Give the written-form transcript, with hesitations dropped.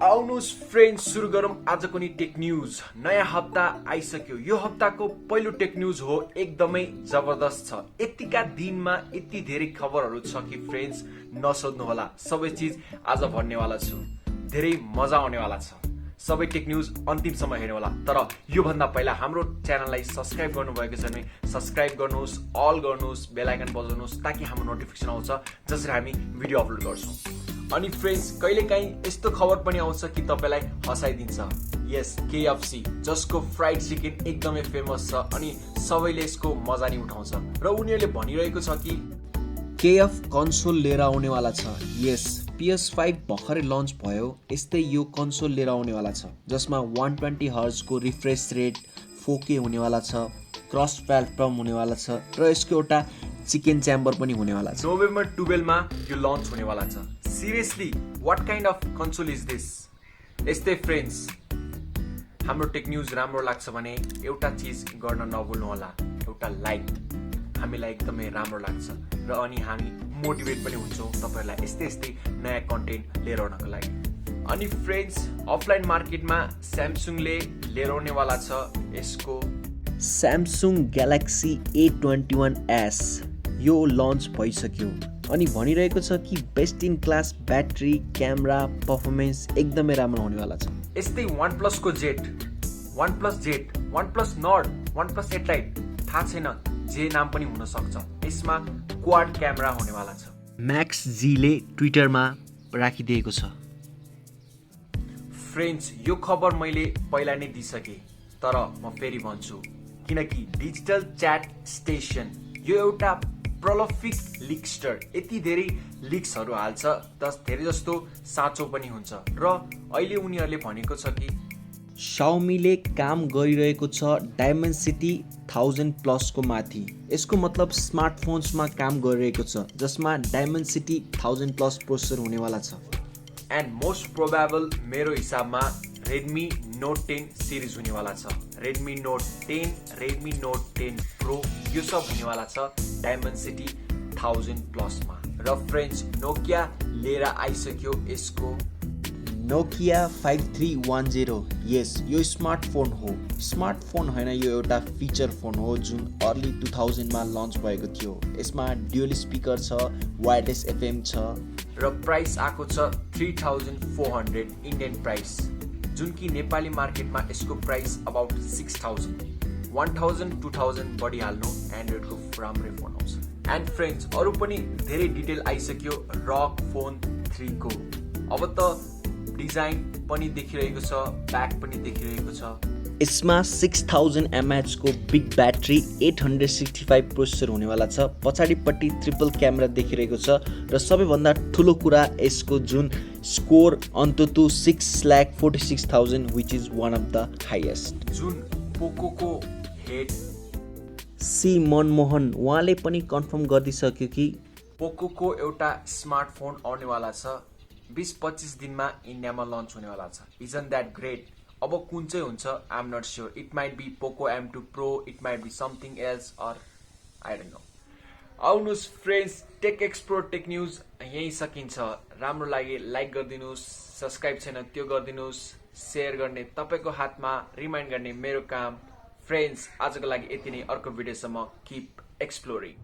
आउनुस् friends सुरु गरौँ आजको नि टेक न्यूज। नयाँ हप्ता आइसक्यो। यो हप्ताको पहिलो टेक न्यूज हो, एकदमै जबरदस्त छ। यतिका दिनमा यति धेरै खबरहरू छ कि फ्रेन्ड्स नसोध्नु होला, सबै चीज आज भन्नेवाला छु। धेरै मजा आउनेवाला छ। सबै टेक न्यूज अन्तिमसम्म हेर्नु होला। तर यो भन्दा पहिला हाम्रो च्यानललाई सब्स्क्राइब गर्नुभएको छ भने सब्स्क्राइब गर्नुहोस्, अल गर्नुहोस्, बेल आइकन बजाउनुहोस् ताकि हाम्रो नोटिफिकेसन आउँछ जसरी हामी भिडियो अपलोड गर्छौँ। अनि फ्रेन्ड्स कहिलेकाहीँ यस्तो खबर पनि आउँछ कि तपाईलाई हँसाइदिन्छ। यस, KFC जसको फ्राइड चिकन एकदमै फेमस छ अनि सबैले यसको मजा नि उठाउँछ र उनीहरूले भनिरहेको छ कि KF कन्सोल लिएर आउनेवाला छ। यस, PS5 भर्खरै लन्च भयो, यस्तै यो कन्सोल लिएर आउनेवाला छ जसमा 120 हर्ज को रिफ्रेश रेट, 4K हुनेवाला छ, क्रस प्लेटफर्म हुनेवाला छ र यसको एउटा चिकन च्याम्बर पनि हुनेवाला छ। नोभेम्बर 12 मा यो लन्च हुनेवाला छ। Seriously what kind of console is this? यस्तै फ्रेन्ड्स, हाम्रो टेक न्यूज राम्रो लाग्छ भने एउटा चीज गर्न नभुल्नु होला, एउटा लाइक। हामीलाई एकदमै राम्रो लाग्छ र अनि हामी मोटिभेट पनि हुन्छौँ तपाईहरुलाई यस्तै यस्तै नयाँ कन्टेन्ट लिएर आउनको लागि। अनि फ्रेन्ड्स अफलाइन मार्केटमा स्यामसङले लिएर आउनेवाला छ यसको स्यामसङ ग्यालेक्सी A21s। यो लन्च भइसक्यो अनि भनिरहेको छ कि best in class battery, camera, performance एकदमै राम्रो हुनेवाला छ। यस्तै OnePlus को jet, OnePlus jet, OnePlus Nord, OnePlus 8 light, थाहा छैन जे नाम पनि हुन सक्छ। यसमा क्वाड क्यामेरा हुनेवाला छ। म्याक्स जीले ट्विटरमा राखिदिएको छ। फ्रेन्ड्स यो खबर मैले पहिला नै दिइसके, तर म फेरि भन्छु किनकि डिजिटल च्याट स्टेसन यो एउटा प्रोलिफिक लिक्स्टर, यति धेरै लिक्सहरू हाल्छ धेरै जस्तो साँचो पनि हुन्छ र अहिले उनीहरूले भनेको छ कि Xiaomiले काम गरिरहेको छ डायमेन्सिटी 1000+ को माथि। यसको मतलब स्मार्टफोन्समा काम गरिरहेको छ जसमा डायमेन्सिटी 1000+ प्रोसेसर हुनेवाला छ। एन्ड मोस्ट प्रोबेबल मेरो हिसाबमा Redmi Note 10 सिरिज हुनेवाला छ। Redmi Note 10, Redmi Note 10 Pro यो सब हुनेवाला छ डायमेन्सिटी 1000+ मा। र फ्रेन्ड्स नोकिया लिएर आइसक्यो यसको नोकिया 5310। यस, यो स्मार्टफोन हो, स्मार्टफोन होइन, यो एउटा फिचर फोन हो जुन अर्ली 2000 मा लन्च भएको थियो। यसमा ड्युअल स्पिकर छ, वायरलेस FM छ र प्राइस आएको छ 3400 इन्डियन प्राइस, जुन कि नेपाली मार्केटमा यसको प्राइस अबाउट 6000, 1000 2000 बढी हाल्नु एन्ड्रोइडको राम्रै फोन आउँछ। एन्ड फ्रेन्ड्स अरू पनि धेरै डिटेल आइसक्यो ROG फोन 3 को। अब त डिजाइन पनि देखिरहेको छ, ब्याक पनि देखिरहेको छ। यसमा 6000 mAh को बिग ब्याट्री, 865 प्रोसेसर हुनेवाला छ। पछाडिपट्टि ट्रिपल क्यामेरा देखिरहेको छ र सबैभन्दा ठुलो कुरा यसको जुन स्कोर अन्ततु 6,46,000 which is one of the highest. जुन पोको को हेड सी मनमोहन उहाँले पनि कन्फर्म गरिदिसक्यो कि पोको को एउटा स्मार्टफोन आउनेवाला छ 20-25 दिनमा इन्डियामा लन्च हुनेवाला छ। Isn't that great? अब कुन चाहिँ हुन्छ I am not sure. It might be Poco M2 Pro, it might be something else or I don't know. आउनुहोस् friends tech explore tech news यही सकिन्छ। राम्रो लागे लाइक गरिदिनुहोस्, सब्स्क्राइब छैन त्यो गरिदिनुहोस्, सेयर गर्ने तपाईको हातमा, रिमाइन्ड गर्ने मेरो काम। फ्रेन्ड्स आजको लागि यति नै। अर्को भिडियोसम्म किप एक्सप्लोरिङ।